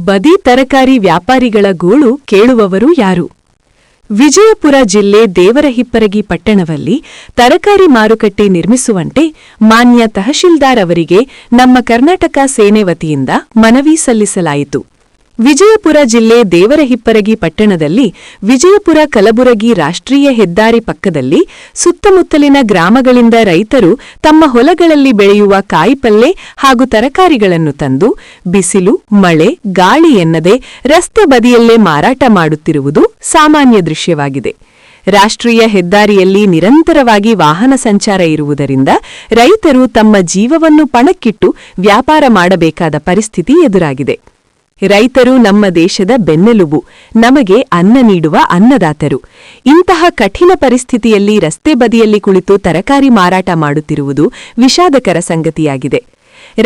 ಬದಿ ತರಕಾರಿ ವ್ಯಾಪಾರಿಗಳ ಗೋಳು ಕೇಳುವವರು ಯಾರು? ವಿಜಯಪುರ ಜಿಲ್ಲೆ ದೇವರಹಿಪ್ಪರಗಿ ಪಟ್ಟಣದಲ್ಲಿ ತರಕಾರಿ ಮಾರುಕಟ್ಟೆ ನಿರ್ಮಿಸುವಂತೆ ಮಾನ್ಯ ತಹಶೀಲ್ದಾರ್ ಅವರಿಗೆ ನಮ್ಮ ಕರ್ನಾಟಕ ಸೇನೆ ವತಿಯಿಂದ ಮನವಿ ಸಲ್ಲಿಸಲಾಯಿತು. ವಿಜಯಪುರ ಜಿಲ್ಲೆ ದೇವರಹಿಪ್ಪರಗಿ ಪಟ್ಟಣದಲ್ಲಿ ವಿಜಯಪುರ ಕಲಬುರಗಿ ರಾಷ್ಟ್ರೀಯ ಹೆದ್ದಾರಿ ಪಕ್ಕದಲ್ಲಿ ಸುತ್ತಮುತ್ತಲಿನ ಗ್ರಾಮಗಳಿಂದ ರೈತರು ತಮ್ಮ ಹೊಲಗಳಲ್ಲಿ ಬೆಳೆಯುವ ಕಾಯಿಪಲ್ಲೆ ಹಾಗೂ ತರಕಾರಿಗಳನ್ನು ತಂದು ಬಿಸಿಲು, ಮಳೆ, ಗಾಳಿ ಎನ್ನದೆ ರಸ್ತೆ ಬದಿಯಲ್ಲೇ ಮಾರಾಟ ಮಾಡುತ್ತಿರುವುದು ಸಾಮಾನ್ಯ ದೃಶ್ಯವಾಗಿದೆ. ರಾಷ್ಟ್ರೀಯ ಹೆದ್ದಾರಿಯಲ್ಲಿ ನಿರಂತರವಾಗಿ ವಾಹನ ಸಂಚಾರ ಇರುವುದರಿಂದ ರೈತರು ತಮ್ಮ ಜೀವವನ್ನು ಪಣಕ್ಕಿಟ್ಟು ವ್ಯಾಪಾರ ಮಾಡಬೇಕಾದ ಪರಿಸ್ಥಿತಿ ಎದುರಾಗಿದೆ. ರೈತರು ನಮ್ಮ ದೇಶದ ಬೆನ್ನೆಲುಬು, ನಮಗೆ ಅನ್ನ ನೀಡುವ ಅನ್ನದಾತರು. ಇಂತಹ ಕಠಿಣ ಪರಿಸ್ಥಿತಿಯಲ್ಲಿ ರಸ್ತೆ ಬದಿಯಲ್ಲಿ ಕುಳಿತು ತರಕಾರಿ ಮಾರಾಟ ಮಾಡುತ್ತಿರುವುದು ವಿಷಾದಕರ ಸಂಗತಿಯಾಗಿದೆ.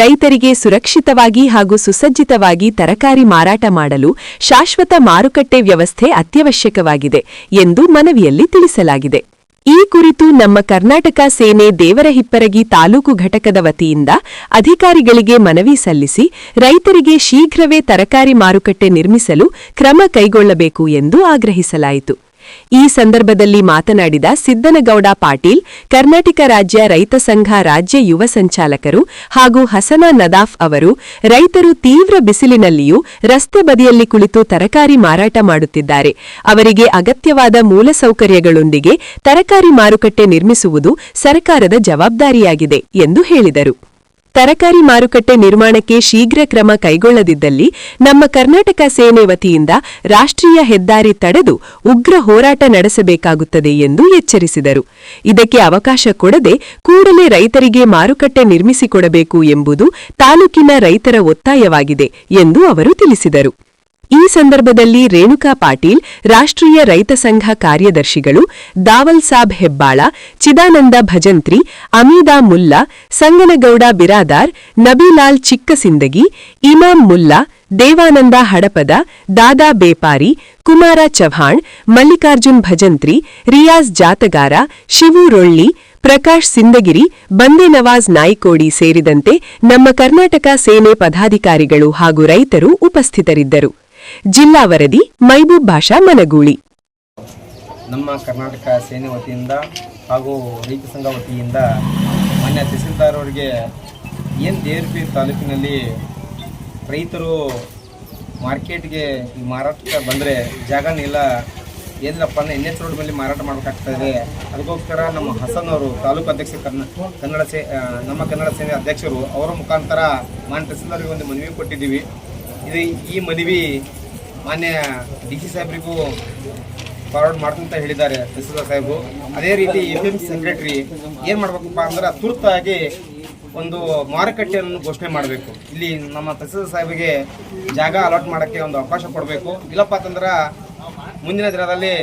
ರೈತರಿಗೆ ಸುರಕ್ಷಿತವಾಗಿ ಹಾಗೂ ಸುಸಜ್ಜಿತವಾಗಿ ತರಕಾರಿ ಮಾರಾಟ ಮಾಡಲು ಶಾಶ್ವತ ಮಾರುಕಟ್ಟೆ ವ್ಯವಸ್ಥೆ ಅತ್ಯವಶ್ಯಕವಾಗಿದೆ ಎಂದು ಮನವಿಯಲ್ಲಿ ತಿಳಿಸಲಾಗಿದೆ. ಈ ಕುರಿತು ನಮ್ಮ ಕರ್ನಾಟಕ ಸೇನೆ ದೇವರಹಿಪ್ಪರಗಿ ತಾಲೂಕು ಘಟಕದ ವತಿಯಿಂದ ಅಧಿಕಾರಿಗಳಿಗೆ ಮನವಿ ಸಲ್ಲಿಸಿ ರೈತರಿಗೆ ಶೀಘ್ರವೇ ತರಕಾರಿ ಮಾರುಕಟ್ಟೆ ನಿರ್ಮಿಸಲು ಕ್ರಮ ಕೈಗೊಳ್ಳಬೇಕು ಎಂದು ಆಗ್ರಹಿಸಲಾಯಿತು. ಈ ಸಂದರ್ಭದಲ್ಲಿ ಮಾತನಾಡಿದ ಸಿದ್ದನಗೌಡ ಪಾಟೀಲ್, ಕರ್ನಾಟಕ ರಾಜ್ಯ ರೈತ ಸಂಘ ರಾಜ್ಯ ಯುವ ಸಂಚಾಲಕರು ಹಾಗೂ ಹಸನಾ ನದಾಫ್ ಅವರು, ರೈತರು ತೀವ್ರ ಬಿಸಿಲಿನಲ್ಲಿಯೂ ರಸ್ತೆ ಬದಿಯಲ್ಲಿ ಕುಳಿತು ತರಕಾರಿ ಮಾರಾಟ ಮಾಡುತ್ತಿದ್ದಾರೆ. ಅವರಿಗೆ ಅಗತ್ಯವಾದ ಮೂಲಸೌಕರ್ಯಗಳೊಂದಿಗೆ ತರಕಾರಿ ಮಾರುಕಟ್ಟೆ ನಿರ್ಮಿಸುವುದು ಸರ್ಕಾರದ ಜವಾಬ್ದಾರಿಯಾಗಿದೆ ಎಂದು ಹೇಳಿದರು. ತರಕಾರಿ ಮಾರುಕಟ್ಟೆ ನಿರ್ಮಾಣಕ್ಕೆ ಶೀಘ್ರ ಕ್ರಮ ಕೈಗೊಳ್ಳದಿದ್ದಲ್ಲಿ ನಮ್ಮ ಕರ್ನಾಟಕ ಸೇನೆ ವತಿಯಿಂದ ರಾಷ್ಟ್ರೀಯ ಹೆದ್ದಾರಿ ತಡೆದು ಉಗ್ರ ಹೋರಾಟ ನಡೆಸಬೇಕಾಗುತ್ತದೆ ಎಂದು ಎಚ್ಚರಿಸಿದರು. ಇದಕ್ಕೆ ಅವಕಾಶ ಕೊಡದೆ ಕೂಡಲೇ ರೈತರಿಗೆ ಮಾರುಕಟ್ಟೆ ನಿರ್ಮಿಸಿಕೊಡಬೇಕು ಎಂಬುದು ತಾಲೂಕಿನ ರೈತರ ಒತ್ತಾಯವಾಗಿದೆ ಎಂದು ಅವರು ತಿಳಿಸಿದರು. ಈ ಸಂದರ್ಭದಲ್ಲಿ ರೇಣುಕಾ ಪಾಟೀಲ್, ರಾಷ್ಟ್ರೀಯ ರೈತ ಸಂಘ ಕಾರ್ಯದರ್ಶಿಗಳು ದಾವಲ್ ಸಾಬ್ ಹೆಬ್ಬಾಳ, ಚಿದಾನಂದ ಭಜಂತ್ರಿ, ಅಮೀದಾ ಮುಲ್ಲಾ, ಸಂಗನಗೌಡ ಬಿರಾದಾರ್, ನಬೀಲಾಲ್ ಚಿಕ್ಕಸಿಂದಗಿ, ಇಮಾಂ ಮುಲ್ಲಾ, ದೇವಾನಂದ ಹಡಪದ, ದಾದಾ ಬೇಪಾರಿ, ಕುಮಾರ ಚವ್ಹಾಣ್, ಮಲ್ಲಿಕಾರ್ಜುನ್ ಭಜಂತ್ರಿ, ರಿಯಾಜ್ ಜಾತಗಾರ, ಶಿವು ರೊಳ್ಳಿ, ಪ್ರಕಾಶ್ ಸಿಂದಗಿರಿ, ಬಂದೆ ನವಾಜ್ ನಾಯ್ಕೋಡಿ ಸೇರಿದಂತೆ ನಮ್ಮ ಕರ್ನಾಟಕ ಸೇನೆ ಪದಾಧಿಕಾರಿಗಳು ಹಾಗೂ ರೈತರು ಉಪಸ್ಥಿತರಿದ್ದರು. ಜಿಲ್ಲಾ ವರದಿ ಮೈಬೂಬ್ ಭಾಷಾ ಮನಗೂಳಿ. ನಮ್ಮ ಕರ್ನಾಟಕ ಸೇನೆ ವತಿಯಿಂದ ಹಾಗೂ ರೈತ ಸಂಘ ವತಿಯಿಂದ ಮಾನ್ಯ ತಹಸೀಲ್ದಾರ್ ಅವರಿಗೆ ಏನು ದೇವರಹಿಪ್ಪರಗಿ ತಾಲೂಕಿನಲ್ಲಿ ರೈತರು ಮಾರ್ಕೆಟ್ಗೆ ಮಾರಾಟಕ್ಕೆ ಬಂದರೆ ಜಾಗನೇ ಇಲ್ಲ, ಏನಿಲ್ಲಪ್ಪ ಅಂದರೆ NH ರೋಡ್ ಮೇಲೆ ಮಾರಾಟ ಮಾಡಬೇಕಾಗ್ತದೆ. ಅದಕ್ಕೋಸ್ಕರ ನಮ್ಮ ಹಸನ್ ಅವರು ತಾಲೂಕು ಅಧ್ಯಕ್ಷ ನಮ್ಮ ಕನ್ನಡ ಸೇನೆ ಅಧ್ಯಕ್ಷರು ಅವರ ಮುಖಾಂತರ ಮಾನ್ಯ ತಹಸೀಲ್ದಾರ್ಗೆ ಒಂದು ಮನವಿ ಕೊಟ್ಟಿದ್ದೀವಿ. ಈ ಮನವಿ ಮಾನ್ಯ DC ಸಾಹೇಬರಿಗೂ ಫಾರ್ವರ್ಡ್ ಮಾಡ್ತಂತ ಹೇಳಿದ್ದಾರೆ ತಹಸೀಲ್ದಾರ್ ಸಾಹೇಬರು. ಅದೇ ರೀತಿ FMC ಸೆಕ್ರೆಟರಿ ಏನು ಮಾಡಬೇಕಪ್ಪ ಅಂದ್ರೆ ತುರ್ತಾಗಿ ಒಂದು ಮಾರುಕಟ್ಟೆಯನ್ನು ಘೋಷಣೆ ಮಾಡಬೇಕು. ಇಲ್ಲಿ ನಮ್ಮ ತಹಸೀಲ್ದಾರ್ ಸಾಹೇಬರಿಗೆ ಜಾಗ ಅಲಾಟ್ ಮಾಡೋಕ್ಕೆ ಒಂದು ಅವಕಾಶ ಕೊಡಬೇಕು. ಇಲ್ಲಪ್ಪ ಅಂತಂದ್ರೆ ಮುಂದಿನ ದಿನದಲ್ಲಿ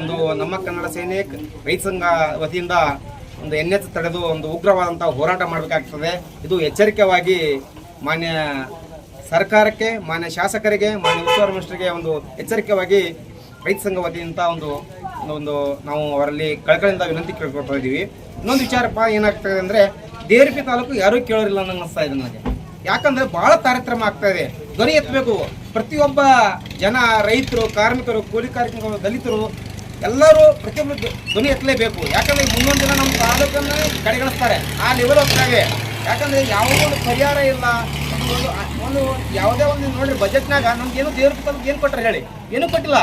ಒಂದು ನಮ್ಮ ಕನ್ನಡ ಸೇನೆ ರೈತ ಸಂಘ ವತಿಯಿಂದ ಒಂದು NH ತಡೆದು ಒಂದು ಉಗ್ರವಾದಂಥ ಹೋರಾಟ ಮಾಡಬೇಕಾಗ್ತದೆ. ಇದು ಎಚ್ಚರಿಕೆವಾಗಿ ಮಾನ್ಯ ಸರ್ಕಾರಕ್ಕೆ, ಮಾನ್ಯ ಶಾಸಕರಿಗೆ, ಮಾನ್ಯ ಉಸ್ತುವಾರಿ ಮಿನಿಸ್ಟರ್ಗೆ ಒಂದು ಎಚ್ಚರಿಕೆವಾಗಿ ರೈತ ಸಂಘ ವತಿಯಿಂದ ಒಂದು ನಾವು ಅವರಲ್ಲಿ ಕಳಕಳಿಯಿಂದ ವಿನಂತಿ ಕೇಳ್ಕೊಳ್ತಾ ಇದ್ದೀವಿ. ಇನ್ನೊಂದು ವಿಚಾರಪ್ಪ ಏನಾಗ್ತದೆ ಅಂದರೆ ದೇವರಹಿಪ್ಪರಗಿ ತಾಲೂಕು ಯಾರೂ ಕೇಳೋರಿಲ್ಲ ಅನ್ನೋ ಅನಿಸ್ತಾ ಇದೆ ನನಗೆ. ಯಾಕಂದರೆ ಭಾಳ ತಾರತಮ್ಯ ಆಗ್ತಾ ಇದೆ. ಧ್ವನಿ ಎತ್ತಬೇಕು. ಪ್ರತಿಯೊಬ್ಬ ಜನ, ರೈತರು, ಕಾರ್ಮಿಕರು, ಕೂಲಿ ಕಾರ್ಮಿಕರು, ದಲಿತರು ಎಲ್ಲರೂ ಪ್ರತಿಯೊಬ್ಬರು ಧ್ವನಿ ಎತ್ತಲೇಬೇಕು. ಯಾಕಂದರೆ ಮುಂದೊಂದು ದಿನ ನಮ್ಮ ತಾಲೂಕನ್ನು ಕಡೆಗಣಿಸ್ತಾರೆ. ಆ ಲೆವೆಲ್ ಹೋಗ್ತಾವೆ. ಯಾಕಂದರೆ ಯಾವುದೋ ಒಂದು ಪರಿಹಾರ ಇಲ್ಲ. ಒಂದು ಯಾವುದೇ ಒಂದು ನೋಡ್ರಿ ಬಜೆಟ್ನಾಗ ನಮ್ಗೆ ಏನು ದೇವರಹಿಪ್ಪರಗಿ ತಾಲೂಕು ಏನು ಕೊಟ್ಟರೆ ಹೇಳಿ? ಏನೂ ಕೊಟ್ಟಿಲ್ಲ.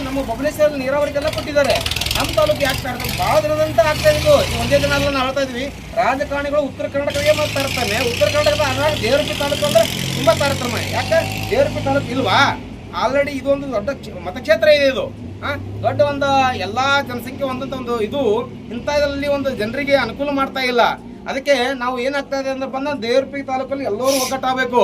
ನಮ್ಮ ಬಬಲೇಶ್ವರ ನೀರಾವರಿಗೆಲ್ಲ ಕೊಟ್ಟಿದ್ದಾರೆ. ನಮ್ಮ ತಾಲೂಕು ಯಾಕೆ ತಾರತಮ್ಯ ಭಾಳ ದಿನದಂತ ಆಗ್ತಾ ಇದ್ದು ಒಂದೇ ದಿನ ಎಲ್ಲ ನಾವು ಹೇಳ್ತಾ ಇದ್ವಿ. ರಾಜಕಾರಣಿಗಳು ಉತ್ತರ ಕರ್ನಾಟಕಕ್ಕೆ ಮಾಡ್ತಾ ಇರ್ತಾನೆ. ಉತ್ತರ ಕರ್ನಾಟಕದ ದೇವರಹಿಪ್ಪರಗಿ ತಾಲೂಕು ಅಂದರೆ ತುಂಬ ತಾರತಮ್ಯ. ಯಾಕೆ ದೇವರಹಿಪ್ಪರಗಿ ತಾಲೂಕು ಇಲ್ವಾ? ಆಲ್ರೆಡಿ ಇದೊಂದು ದೊಡ್ಡ ಮತಕ್ಷೇತ್ರ ಇದೆ. ಇದು ದೊಡ್ಡ ಒಂದು ಎಲ್ಲ ಜನಸಂಖ್ಯೆ ಒಂದಂತ ಒಂದು ಇದು ಇಂಥದ್ರಲ್ಲಿ ಒಂದು ಜನರಿಗೆ ಅನುಕೂಲ ಮಾಡ್ತಾ ಇಲ್ಲ. ಅದಕ್ಕೆ ನಾವು ಏನಾಗ್ತಾ ಇದೆ ಅಂದ್ರೆ ದೇವರಹಿಪ್ಪರಗಿ ತಾಲೂಕಲ್ಲಿ ಎಲ್ಲರೂ ಒಗ್ಗಟ್ಟಾಗಬೇಕು.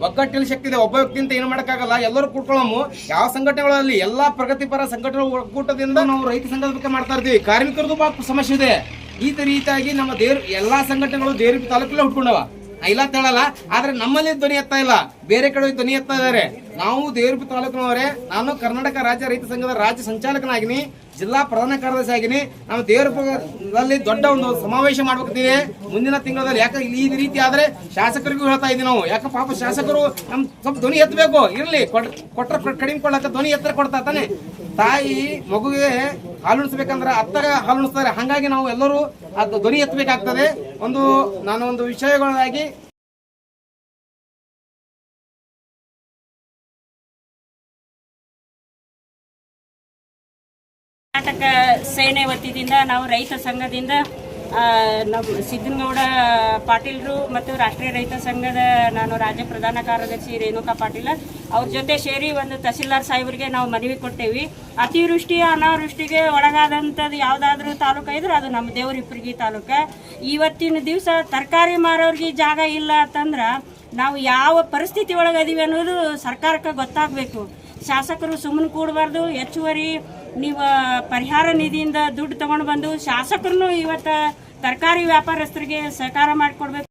ಒಗ್ಗಟ್ಟಿನ ಶಕ್ತಿ ಇದೆ. ಒಬ್ಬ ವ್ಯಕ್ತಿಯಿಂದ ಏನು ಮಾಡೋಕ್ಕಾಗಲ್ಲ. ಎಲ್ಲರೂ ಕೂತ್ಕೊಳ್ಳೋಮು. ಯಾವ ಸಂಘಟನೆಗಳಲ್ಲಿ ಎಲ್ಲ ಪ್ರಗತಿಪರ ಸಂಘಟನೆ ಒಕ್ಕೂಟದಿಂದ ನಾವು ರೈತ ಸಂಘದ ಬಗ್ಗೆ ಮಾಡ್ತಾ ಇರ್ತೀವಿ. ಕಾರ್ಮಿಕರದ್ದು ಭಾಳ ಸಮಸ್ಯೆ ಇದೆ. ಈ ರೀತಿಯಾಗಿ ನಮ್ಮ ಎಲ್ಲ ಸಂಘಟನೆಗಳು ದೇವರಹಿಪ್ಪರಗಿ ತಾಲೂಕಲ್ಲೇ ಹುಟ್ಕೊಂಡವ. ಇಲ್ಲ ಅಂತ ಹೇಳಲ್ಲ, ಆದ್ರೆ ನಮ್ಮಲ್ಲಿ ಧ್ವನಿ ಎತ್ತಾ ಇಲ್ಲ, ಬೇರೆ ಕಡೆ ಧ್ವನಿ ಎತ್ತಾ ಇದ್ದಾರೆ. ನಾವು ದೇವರಹಿಪ್ಪ ತಾಲೂಕಿನವರೇ, ನಾನು ಕರ್ನಾಟಕ ರಾಜ್ಯ ರೈತ ಸಂಘದ ರಾಜ್ಯ ಸಂಚಾಲಕನಾಗಿನಿ, ಜಿಲ್ಲಾ ಪ್ರಧಾನ ಕಾರ್ಯದರ್ಶಿ ಆಗಿನಿ. ನಾವು ದೇವರಹಿಪ್ಪದಲ್ಲಿ ದೊಡ್ಡ ಒಂದು ಸಮಾವೇಶ ಮಾಡ್ಬೇಕಿದೆ ಮುಂದಿನ ತಿಂಗಳಲ್ಲಿ. ಯಾಕೆ ಈ ರೀತಿ ಆದ್ರೆ ಶಾಸಕರಿಗೂ ಹೇಳ್ತಾ ಇದೀವಿ ನಾವು, ಯಾಕೆ ಪಾಪ ಶಾಸಕರು ನಮ್ ಸ್ವಲ್ಪ ಧ್ವನಿ ಎತ್ತಬೇಕು. ಇರ್ಲಿ, ಕೊಟ್ರ ಕಡಿಮೆ ಕೊಡಕ ಧ್ವನಿ ಎತ್ತರ ಕೊಡ್ತಾ ತಾನೆ. ತಾಯಿ ಮಗುವಿಗೆ ಹಾಲು ಉಣಿಸ್ಬೇಕಂದ್ರೆ ಅತ್ತಾಗ ಹಾಲು ಉಣಿಸ್ತಾರೆ, ಹಂಗಾಗಿ ನಾವು ಎಲ್ಲರೂ ಅದು ಧ್ವನಿ ಎತ್ತಬೇಕಾಗ್ತದೆ. ನಾನು ಒಂದು ವಿಷಯಗಳಾಗಿ ಕರ್ನಾಟಕ ಸೇನೆ ವತಿಯಿಂದ ನಾವು ರೈತ ಸಂಘದಿಂದ ನಮ್ಮ ಸಿದ್ದನಗೌಡ ಪಾಟೀಲ್ರು ಮತ್ತು ರಾಷ್ಟ್ರೀಯ ರೈತ ಸಂಘದ ನಾನು ರಾಜ್ಯ ಪ್ರಧಾನ ಕಾರ್ಯದರ್ಶಿ ರೇಣುಕಾ ಪಾಟೀಲ ಅವ್ರ ಜೊತೆ ಸೇರಿ ಒಂದು ತಹಸೀಲ್ದಾರ್ ಸಾಹೇಬರಿಗೆ ನಾವು ಮನವಿ ಕೊಟ್ಟೇವಿ. ಅತಿವೃಷ್ಟಿ ಅನಾವೃಷ್ಟಿಗೆ ಒಳಗಾದಂಥದ್ದು ಯಾವುದಾದ್ರೂ ತಾಲೂಕು ಇದ್ರೆ ಅದು ನಮ್ಮ ದೇವರಹಿಪ್ಪರಗಿ ತಾಲೂಕು. ಇವತ್ತಿನ ದಿವಸ ತರಕಾರಿ ಮಾರೋರಿಗೆ ಜಾಗ ಇಲ್ಲ ಅಂತಂದ್ರೆ ನಾವು ಯಾವ ಪರಿಸ್ಥಿತಿ ಒಳಗದೀವಿ ಅನ್ನೋದು ಸರ್ಕಾರಕ್ಕೆ ಗೊತ್ತಾಗಬೇಕು. ಶಾಸಕರು ಸುಮ್ಮನೆ ಕೂಡಬಾರ್ದು. ಹೆಚ್ಚುವರಿ ನೀವು ಪರಿಹಾರ ನಿಧಿಯಿಂದ ದುಡ್ಡು ತಗೊಂಡು ಬಂದು ಶಾಸಕರನ್ನು ಇವತ್ತು ತರಕಾರಿ ವ್ಯಾಪಾರಸ್ಥರಿಗೆ ಸಹಕಾರ ಮಾಡಿಕೊಡ್ಬೇಕು.